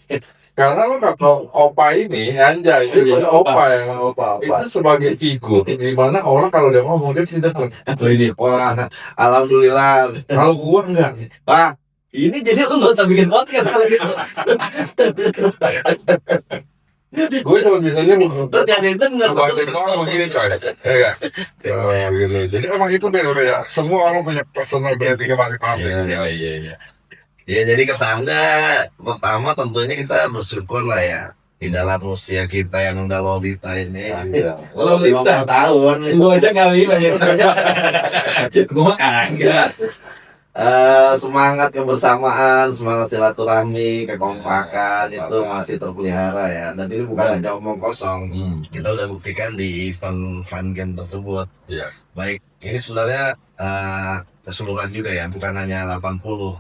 Karena lu kata opa ini, anjay, itu jadi opa yang itu sebagai figur di mana orang kalau dia ngomong dia bisa dengar. Wah, alhamdulillah. Kalau gua enggak. Wah, ini jadi lu nggak usah bikin podcast kalau gitu. Gue cuma bisanya Terus yang denger ngebantuin orang begini coy. Ya kan? Gitu. Jadi emang itu beda-beda. Semua orang punya personal brandingnya masing-masing. Iya. ya, jadi kesannya pertama tentunya kita bersyukur lah ya di dalam usia kita yang udah lolita ini. Lolita? 50 tahun Gue aja kali ya. Gue mah kagak. Semangat kebersamaan, semangat silaturahmi, kekompakan itu masih terpelihara ya. Dan ini bukan hanya omong kosong. Kita udah buktikan di event fun game tersebut. Iya. Baik, ini sebenarnya keseluruhan juga ya, bukan hanya 80,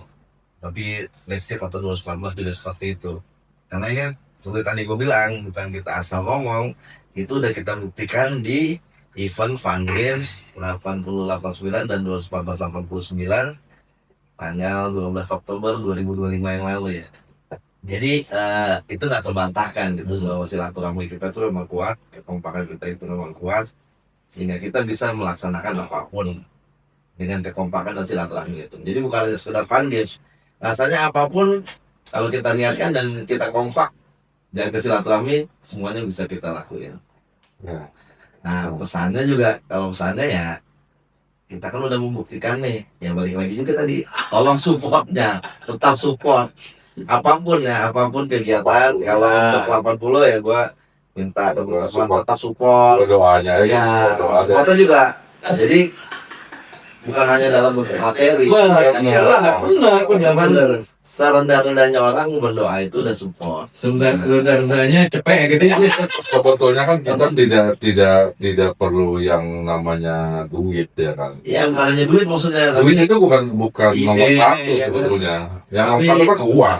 tapi next year atau 2014 juga seperti itu. Karena ini kan seperti tadi gue bilang, bukan kita asal ngomong, itu udah kita buktikan di event fun games 8089 dan 2014-89 tanggal 12 Oktober 2025 yang lalu ya. Jadi itu nggak terbantahkan gitu bahwa silaturahmi kita itu memang kuat, kekompakan kita itu memang kuat, sehingga kita bisa melaksanakan apapun dengan kekompakan dan silaturahmi itu. Jadi bukan hanya sekedar fun games, rasanya apapun kalau kita niatkan dan kita kompak dan silaturahmi, semuanya bisa kita lakuin. Nah pesannya juga, kalau pesannya ya kita kan udah membuktikan nih, ya balik lagi juga tadi, tolong supportnya, tetap support apapun ya, apapun kegiatan. Kalau untuk 80 ya gue minta teman-teman tetap support Doanya ya, supportnya juga. Jadi bukan hanya dalam bentuk materi, benar. Serendah-rendahnya orang berdoa itu udah support. Serendah-rendahnya cepet gitu ya. Sebetulnya kan kita tidak perlu yang namanya duit ya kan. Iya, bukan hanya duit maksudnya. Duit itu bukan nomor satu ya, sebetulnya. Yang nomor satu kan uang.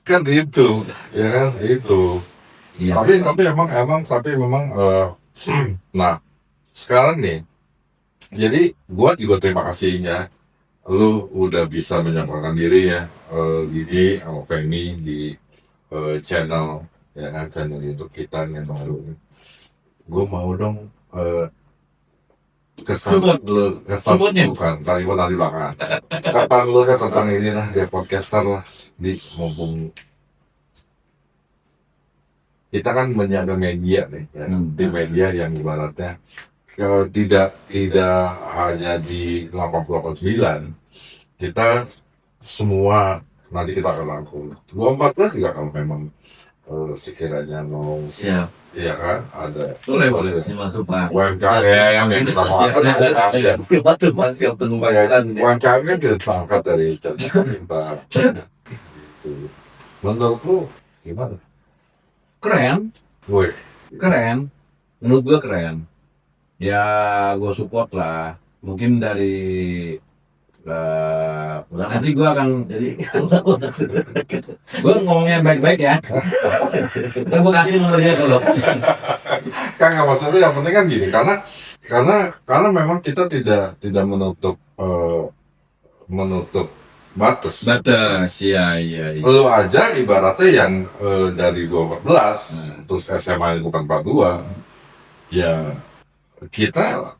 Kan itu, ya kan itu. Iya. Tapi memang nah sekarang nih, jadi gua juga terima kasihnya lu udah bisa menyampaikan diri ya, Didi sama Femi di channel ya kan, channel YouTube kita yang baru. Gue mau dong Sebutnya. bukan tadi gua nanti belakangan. Kata lu kan tentang ini lah, dia podcaster lah, di mumpung kita kan menjaga media nih, ya. Di media yang ibaratnya tidak hanya di 889, kita semua nanti kita akan lakukan. 2014 juga kalau memang sekiranya mau Siap. iya kan ada Boleh. Simak tuh Pak. UMKM yang kita angkat Siapa tuh Pak, siap tunggu panggilan. UMKM kan kita angkat dari minta gitu. Menurutku gimana? Keren. Woi, Keren. Menurut gue keren. Ya gue support lah. Mungkin dari nanti gue akan Jadi gue ngomongnya baik-baik ya. Kita gue kasih nomornya kalau. kan nggak maksudnya yang penting kan gini, karena memang kita tidak menutup batas. Iya. Lu aja ibaratnya yang dari 2014 terus SMA yang bukan 42, ya kita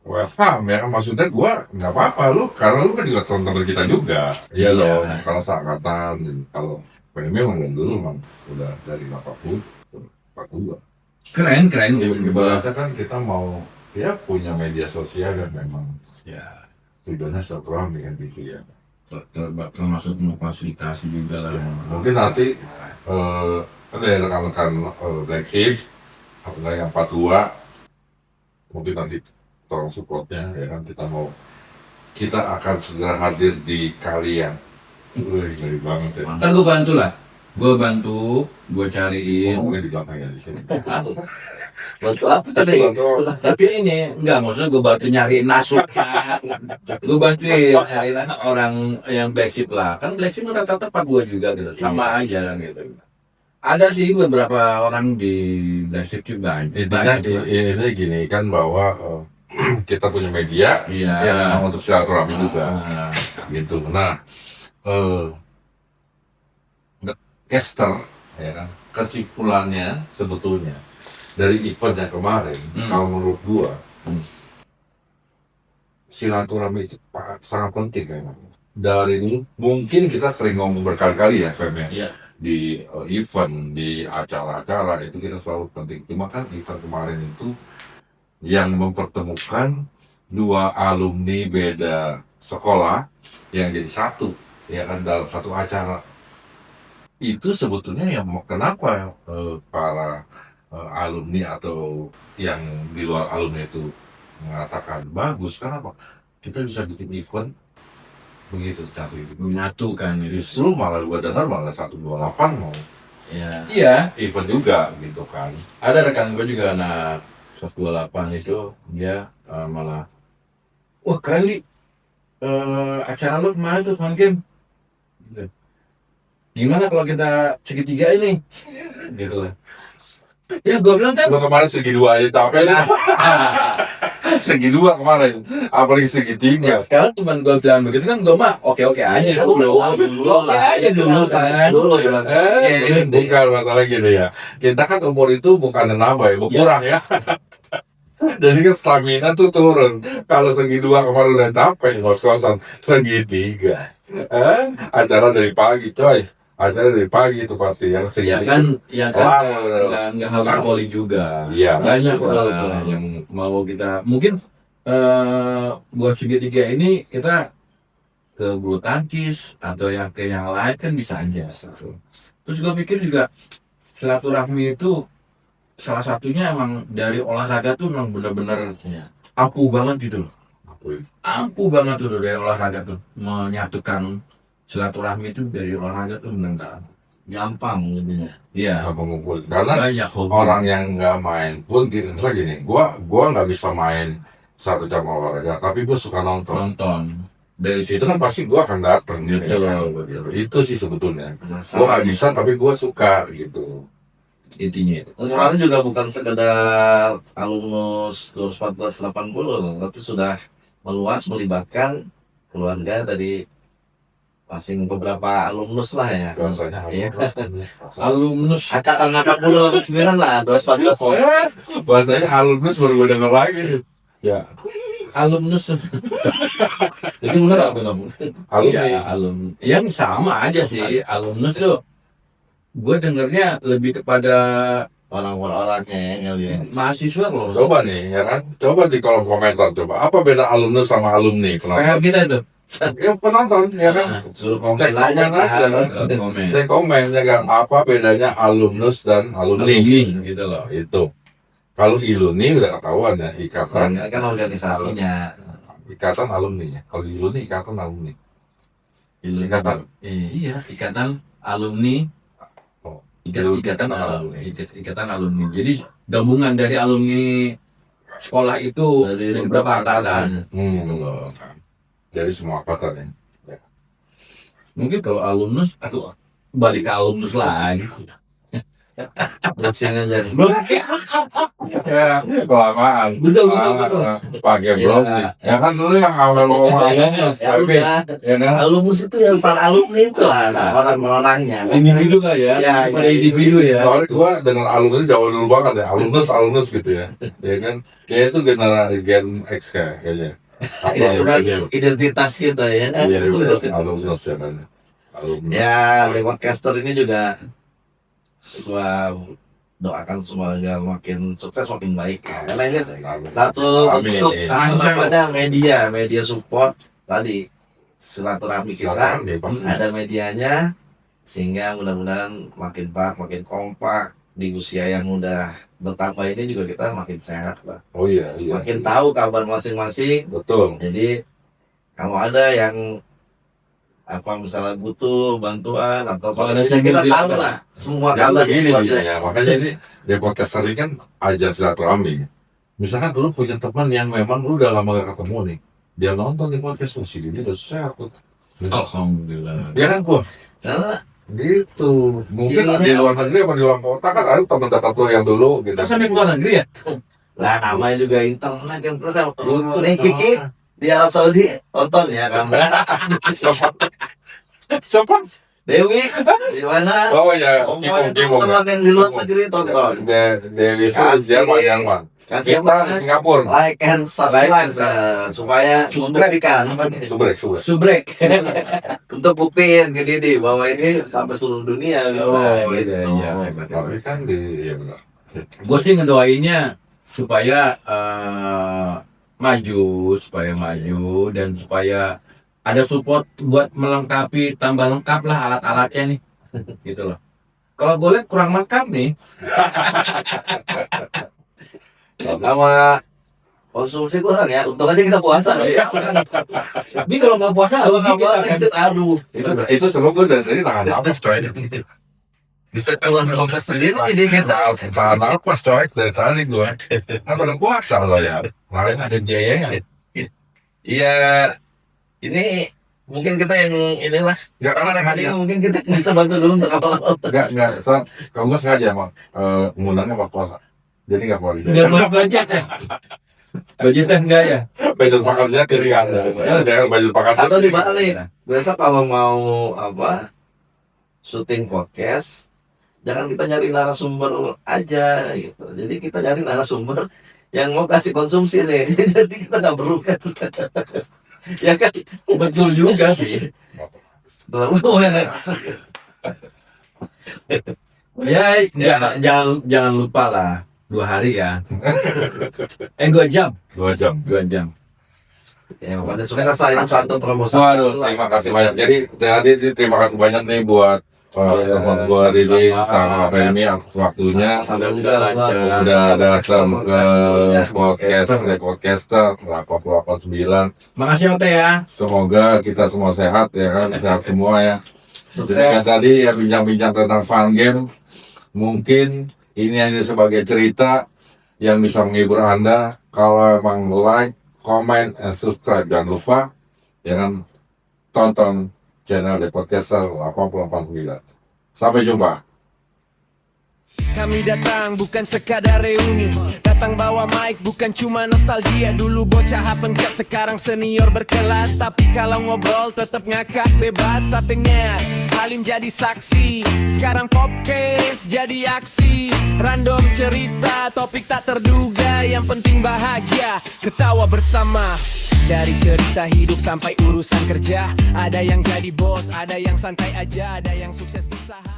welcome ya, maksudnya gua nggak apa-apa lu, karena lu kan juga teman-teman kita juga. Iya loh, kalau seangkatan, kalau memang dulu memang udah dari 80 ke 42. Keren. Ibaratnya kan kita mau ya punya media sosial dan memang Ya. tujuannya silaturahmi kan gitu ya. Termasuk memfasilitasi juga lah. Mungkin nanti ada rekan-rekan Black Sheep, apalagi yang 42, mungkin nanti tolong supportnya ya kan, kita akan segera hadir di kalian. Ngeri banget ya. Ntar gue bantu lah. Gue cariin. Ngomongnya di belakang ya di sini. bantu apa nih? Tapi ini enggak, maksudnya gue bantu nyariin masukan. Gue bantuin nyariin orang yang Black Sheep lah. Kan Black Sheep rata-rata tempat gue juga gitu. Sama aja kan gitu. Ada sih beberapa orang di Black Sheep juga. Ini gini kan bahwa kita punya media yang memang untuk silaturahmi juga gitu. Nah, caster ya kan, kesimpulannya sebetulnya dari event yang kemarin, kalau menurut gua silaturahmi itu sangat penting memang. dari ini mungkin kita sering ngomong berkali-kali ya Fem ya. Iya. Di event, di acara-acara itu kita selalu penting. Cuma kan event kemarin itu yang mempertemukan dua alumni beda sekolah yang jadi satu, ya kan, dalam satu acara. Itu sebetulnya yang kenapa para alumni atau yang di luar alumni itu mengatakan bagus, kenapa? Kita bisa bikin event begitu satu itu. Menyatukan itu. Justru malah gua dengar malah 128 mau Iya. Iya, event juga gitu kan. ada rekan gue juga anak 128 itu dia malah wah keren Li. Acara lu kemarin tuh fun game gitu. Gimana kalau kita segitiga ini gitu. Ya gue bilang kan Gua kemarin segi dua aja capek dah. Segi dua kemarin, apalagi segitiga. sekarang teman gue bilang begitu kan gue mah oke aja Dulu aja dulu kan. Dulu ya. Bukan masalah gitu ya. Kita kan umur itu bukan nambah ya, berkurang ya. Jadi kan stamina tuh turun. Kalau segi dua kemarin udah capek ngos-ngosan, segitiga. Acara dari pagi coy. Acara dari pagi itu pasti yang Ya segitiga. kan, ya kan Kelar. nggak harus poli juga. Iya. Banyak Betul, lah betul. yang mau kita mungkin buat segitiga ini kita ke bulu tangkis atau yang ke yang lain kan bisa aja. Terus gue pikir juga silaturahmi itu salah satunya emang dari olahraga tuh memang bener-bener ampuh banget gitu loh. Ampuh banget tuh dari olahraga tuh menyatukan silaturahmi itu dari olahraga tuh bener-bener. Gampang jadinya. Iya. Apa ngumpul. Karena Banyak hobi. orang yang nggak main pun gitu, misalnya gini, gua nggak bisa main satu cabang olahraga, tapi gua suka nonton. nonton dari Itu situ kan pasti gua akan datang gitu. Betul. Itu sih sebetulnya. Gua nggak bisa, tapi gua suka gitu. intinya itu. Kemarin juga bukan sekedar alumnus 2014-80, tapi sudah meluas melibatkan keluarga dari masing beberapa alumnus lah ya. Bahasanya Iya. Alumnus Angkatan 80-89 lah, 2014. bahasanya alumnus baru gua denger lagi. Ya, alumnus Jadi benar apa kamu? alumni. ya yang sama aja sih alumnus tuh gue dengernya lebih kepada Orang-orangnya ya kali ya. mahasiswa loh. Coba nih, ya kan? Coba di kolom komentar coba. Apa beda alumnus sama alumni? Kenapa? Kayak kita itu Ya penonton, ya kan? Suruh Cek komen aja komen aja. kan. komen Cek komen ya kan? Apa bedanya alumnus dan alumni? alumni gitu loh. Itu. Kalau iluni udah ketahuan ya, ikatan Kan organisasinya. ikatan alumni ya. Kalau iluni ikatan alumni. Ikatan. Iya, ikatan alumni. Oh, Ikatan alumni. Ikatan alumni. Jadi gabungan dari alumni sekolah itu Dari dari beberapa beberapa angkatan. Gitu Hmm. loh. Jadi semua angkatan ya. Mungkin kalau alumnus, aduh balik ke alumnus lagi. Boxing aja. Ya, kelamaan. Betul. Pakai Iya. browsing. Ya kan dulu yang awal ngomong alumnus, Ya tapi udah. ya kan? Alumnus itu yang para alumni itu lah, orang-orangnya. Individu kan ya, Ya, pada ya, individu ya. Soalnya gua dengan alumni jauh dulu banget ya, alumnus gitu ya, ya kan? Kayak itu generasi Gen X kayaknya. Itu kan identitas kita ya. Iya, alumnus ya kan. Alumnus. Ya, lewat caster ini juga gua doakan semoga makin sukses, makin baik. Karena ini satu Amin. untuk ada media support tadi silaturahmi kita, Silaturahmi, pasti. ada medianya sehingga mudah-mudahan makin kompak di usia yang udah bertambah ini juga kita makin sehat lah. Oh iya. Makin tahu kabar masing-masing. Betul. Jadi kalau ada yang apa misalnya butuh bantuan atau Kalau apa ada bisa kita sumber tahu dia- lah semua Ya kabar begini keluarga. nih ya, makanya ini di podcast ini kan ajar silaturahmi. Misalkan lu punya teman yang memang lu udah lama gak ketemu nih, dia nonton di podcast si ini udah sehat tuh. Alhamdulillah. Ya kan gua Karena gitu. Mungkin Iya. di luar negeri apa di luar kota kan ada teman dekat lu yang dulu gitu. Terus sampai keluar negeri ya? lah namanya juga internet yang terus Oh, butuh nih Kiki di Arab Saudi nonton ya kan Siapa? Dewi di mana Oh ya, omongan Kimo. teman-teman yang di luar negeri tonton Dewi Kasih. Jerman. Kasih Kita di Singapura. like and subscribe supaya membuktikan Subrek. untuk buktiin ke Didi bahwa ini sampai seluruh dunia bisa gitu. Iya. Tapi kan di ya benar. Gue sih ngedoainnya supaya maju dan supaya ada support buat melengkapi, tambah lengkap lah alat-alatnya nih, gitu loh. Kalau gue lihat kurang lengkap nih. Sama konsumsi kurang ya, untung aja kita puasa. Ini kalau nggak puasa, Kalau nggak puasa kan. kita aduh. Itu semua gue dari sini nahan napas coy. Bisa keluar 12 sendiri ini kita. Nahan napas coy dari tadi gue. Kan belum puasa loh ya. Kemarin ada biayanya. Iya, ini mungkin kita yang inilah. Ya karena Ini mungkin kita bisa bantu dulu untuk awal-awal. enggak. Kalau gue sengaja emang ngundangnya waktu puasa. Jadi nggak mau Nggak mau budget ya? Budgetnya enggak ya? budget makannya kiri anda. Dengan budget makan. Atau dibalik. Besok kalau mau syuting podcast, jangan kita nyari narasumber aja gitu. Jadi kita nyari narasumber yang mau kasih konsumsi nih. Jadi kita nggak perlu kan. Ya kan? Betul juga sih. Ya, jangan lupa lah 2 hari ya. 2 jam. 2 jam. 2 jam. Ya, pada sukses lah ini suatu promosi. Waduh, terima kasih banyak. Jadi terima kasih banyak nih buat teman gua Didi sama Remy atas waktunya. Semoga lancar. Udah datang ke podcaster 889. Makasih Ote ya. Semoga kita semua sehat ya kan, sehat semua ya. Jadi kan Sukses. tadi ya bincang-bincang tentang fun game. Mungkin ini hanya sebagai cerita yang bisa menghibur Anda. Kalau emang like, comment, and subscribe, jangan lupa ya kan, tonton channel The Podcaster 889. Sampai jumpa. Kami datang bukan sekadar reuni, datang bawa mic bukan cuma nostalgia. Dulu bocah pengkat sekarang senior berkelas, tapi kalau ngobrol tetap ngakak bebas. Settingnya Halim jadi saksi, sekarang podcast jadi aksi. Random cerita, topik tak terduga, yang penting bahagia, ketawa bersama. Dari cerita hidup sampai urusan kerja, ada yang jadi bos, ada yang santai aja, ada yang sukses usaha.